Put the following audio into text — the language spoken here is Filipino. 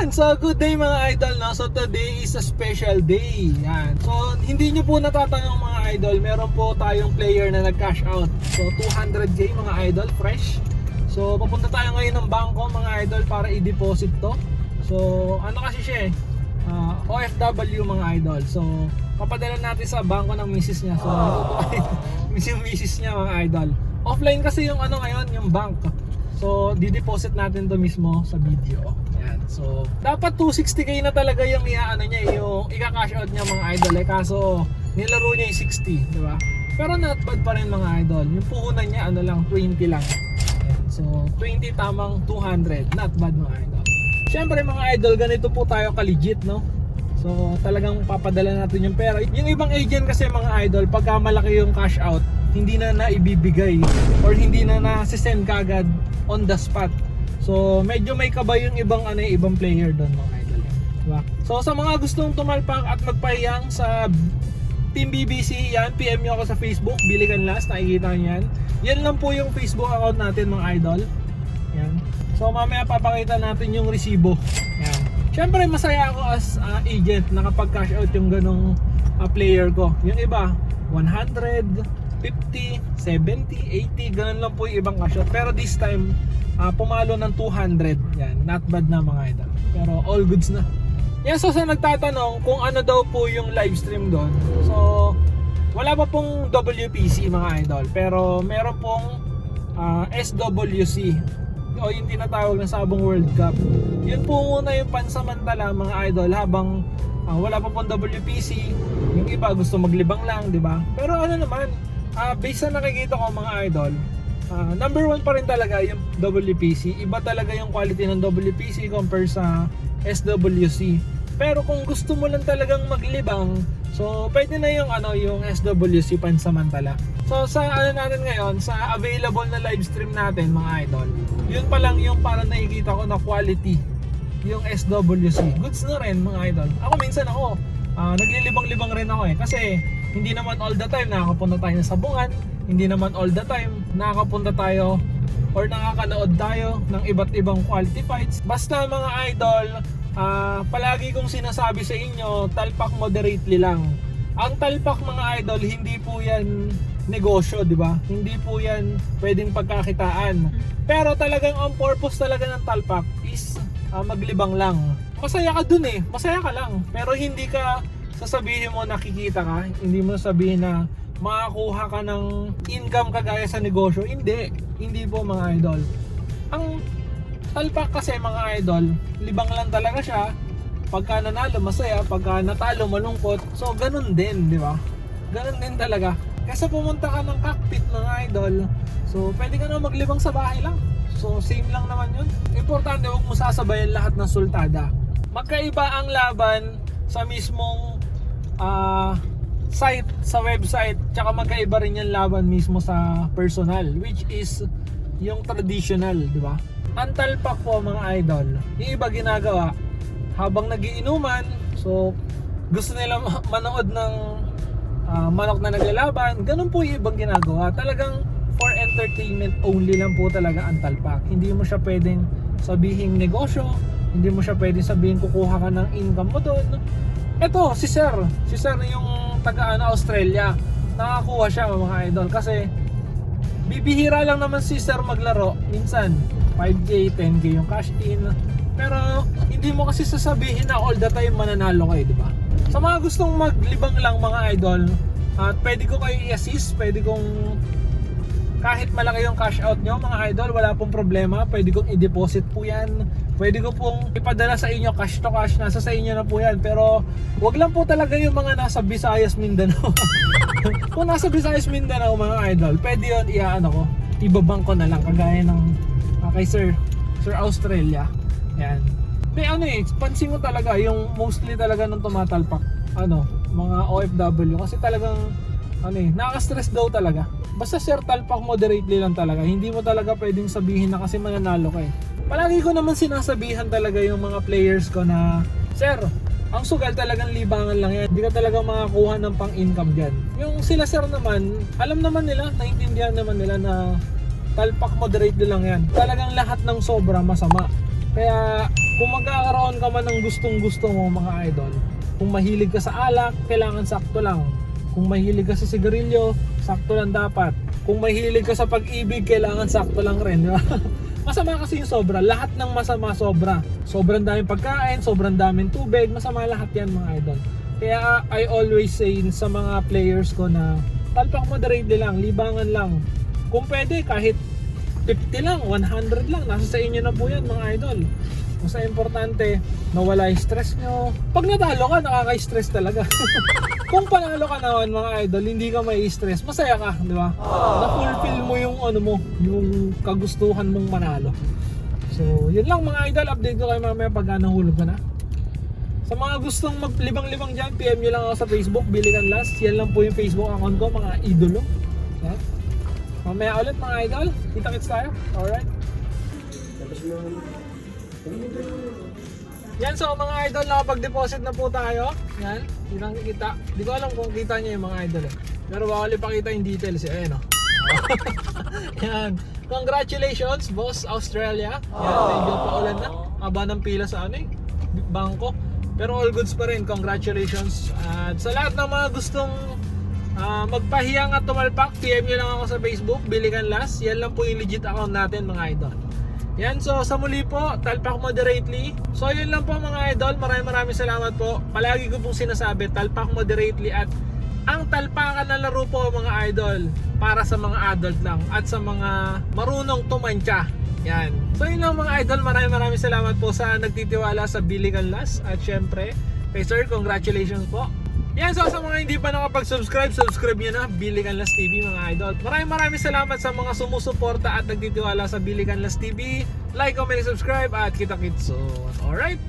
Yan, so good day mga idol, no? So today is a special day. Yan. So hindi nyo po natatanong mga idol, meron po tayong player na nag-cash out. So 200k mga idol, fresh. So papunta tayo ngayon ng bangko mga idol para i-deposit to. So ano kasi siya OFW mga idol. So papadala natin sa bangko ng misis niya. So yung misis niya mga idol. Offline kasi yung ano ngayon, yung bank. So di-deposit natin to mismo sa video. Yan. So dapat 260k na talaga yung iaano niya, yung ika-cash out niya mga idol kaso nilaro niya yung 60, di ba? Pero not bad pa rin mga idol. Yung puhunan niya ano lang, 20 lang. Yan. So 20 tamang 200, not bad mga idol. Siyempre mga idol, ganito po tayo ka-legit, no? So talagang papadala natin yung pera. Yung ibang agent kasi mga idol, pagka malaki yung cash out, hindi na naibibigay or hindi na na-send kagad on the spot. So medyo may kaba yung ibang ibang player doon mga idol. Diba? So sa mga gustong tumalpak at magpahiyang sa Team BBC, yan, PM nyo ako sa Facebook, Bilikan Last, nakikita nyo yan. Yan lang po yung Facebook account natin mga idol. Yan. So mamaya papakita natin yung resibo. Yan. Siyempre masaya ako as agent na kapag cash out yung ganong player ko. Yung iba 100, 50, 70, 80, ganun lang po yung ibang cash out. Pero this time pumalo ng 200. Yan, not bad na mga idol. Pero all goods na. Yan, so sa nagtatanong kung ano daw po yung live stream doon. So wala pa pong WPC mga idol, pero meron pong SWC o yung tinatawag na Sabong World Cup. Yun po muna yung pansamantala mga idol habang wala pa pong WPC. Yung iba gusto maglibang lang, di ba? Pero ano naman, based sa nakikita ko mga idol, number one pa rin talaga yung WPC. Iba talaga yung quality ng WPC compare sa SWC. Pero kung gusto mo lang talagang maglibang, so pwede na yung yung SWC pansamantala. So sa natin ngayon, sa available na live stream natin mga idol, yun pa lang yung para nakikita ko na quality, yung SWC. Goods na rin mga idol. Ako minsan naglilibang-libang rin ako kasi hindi naman all the time nakakapunta tayo sa Sabungan, hindi naman all the time nakakapunta tayo or nakakanood tayo ng iba't ibang quality fights. Basta mga idol, palagi kong sinasabi sa inyo, talpak moderately lang. Ang talpak mga idol, hindi po yan negosyo, di ba? Hindi po yan pwedeng pagkakitaan. Pero talagang ang purpose talaga ng talpak is maglibang lang. Masaya ka dun masaya ka lang. Pero hindi ka sasabihin mo nakikita ka, hindi mo sabihin na makakuha ka ng income kagaya sa negosyo. Hindi po mga idol. Ang talpak kasi mga idol, libang lang talaga siya. Pagka nanalo masaya, pagka natalo malungkot. So ganun din, di ba? Ganun din talaga. Kasi pumunta ka ng cockpit mga idol, so pwede ka na maglibang sa bahay lang. So same lang naman yun. Importante huwag mo sasabayan lahat ng sultada. Magkaiba ang laban sa mismong site, sa website, tsaka magkaiba rin yung laban mismo sa personal, which is yung traditional, di ba? Ang talpak po mga idol, yung iba ginagawa habang nagiinuman, so gusto nila manood ng manok na naglalaban. Ganun po yung ibang ginagawa. Talagang for entertainment only lang po talaga ang talpak. Hindi mo siya pwedeng sabihing negosyo, hindi mo siya pwedeng sabihin kukuha ka ng income mo doon. Eto, si Sir yung taga Australia, nakakuha siya mga idol kasi bibihira lang naman si Sir maglaro. Minsan 5k, 10k yung cash in. Pero hindi mo kasi sasabihin na all the time mananalo kayo, di ba? Sa mga gustong maglibang lang mga idol, at pwede ko kayo i-assist, pwede kong kahit malaki yung cash out nyo mga idol, wala pong problema, pwede kong i-deposit po yan, pwede ko pong ipadala sa inyo cash to cash, nasa sa inyo na po yan. Pero wag lang po talaga yung mga nasa Visayas, Mindanao. Kung nasa Visayas, Mindanao mga idol, pwede yun, ibabang ko na lang kagaya ng kay Sir Australia. Yan. Pansin ko talaga yung mostly talaga nung tumatalpak mga OFW kasi talagang nakaka-stress daw talaga. Basta Sir, talpak moderately lang talaga. Hindi mo talaga pwedeng sabihin na kasi mananalo ka Palagi ko naman sinasabihan talaga yung mga players ko na, Sir, ang sugal talagang libangan lang yan. Hindi ka talaga makakuha ng pang-income dyan. Yung sila Sir naman, alam naman nila, naintindihan naman nila na talpak moderately lang yan. Talagang lahat ng sobra masama. Kaya kung magkakaroon ka man ng gustong-gusto mo mga idol, kung mahilig ka sa alak, kailangan sakto lang. Kung mahilig ka sa sigarilyo, sakto lang dapat. Kung mahilig ka sa pag-ibig, kailangan sakto lang rin, di ba? Masama kasi yung sobra. Lahat ng masama sobra. Sobrang daming pagkain, sobrang daming tubig, masama lahat yan mga idol. Kaya I always say sa mga players ko na talpak moderate lang, libangan lang. Kung pwede, kahit 50 lang, 100 lang, nasa sa inyo na po yan mga idol. Basta importante, nawala yung stress nyo. Pag natalo ka, nakaka-stress talaga. Kung panalo ka naman mga idol, hindi ka may stress, masaya ka, di ba? Na-fulfill mo yung ano mo, yung kagustuhan mong manalo. So, yun lang mga idol, update ko kayo mamaya pag nahulog ka na. Sa mga gustong maglibang-libang dyan, PM nyo lang ako sa Facebook, Bilikan Last. Yan lang po yung Facebook account ko, mga idolo. Ha? Mamaya ulit mga idol, kita-kits tayo. Alright? Yan, so mga idol, nakapag-deposit na po tayo. Yan, yun kita. Di ko alam kung kita nyo yung mga idol eh. Pero bawal ipakita yung details eh. Ayan o. Yan, congratulations boss Australia. Yan, medyo paulan na. Aba ng pila sa ano eh, bangko. Pero all goods pa rin, congratulations. At sa lahat ng mga gustong magpahiyang at tumalpak, PM nyo lang ako sa Facebook, Bilikan Last. Yan lang po yung legit account natin mga idol. Yan, so sa muli po, talpak moderately. So yun lang po mga idol, maraming salamat po. Palagi ko pong sinasabi, talpak moderately, at ang talpakan na laro po mga idol, para sa mga adult lang at sa mga marunong tumantya. Yan. So yun lang mga idol, maraming salamat po sa nagtitiwala sa Bilikan Last. At syempre, kay sir, congratulations po. Yan, so sa mga hindi pa nakapag-subscribe, subscribe nyo na Bilikan Last TV mga idol. Maraming salamat sa mga sumusuporta at nagtitiwala sa Bilikan Last TV. Like, comment, subscribe at kita-kits soon. Alright?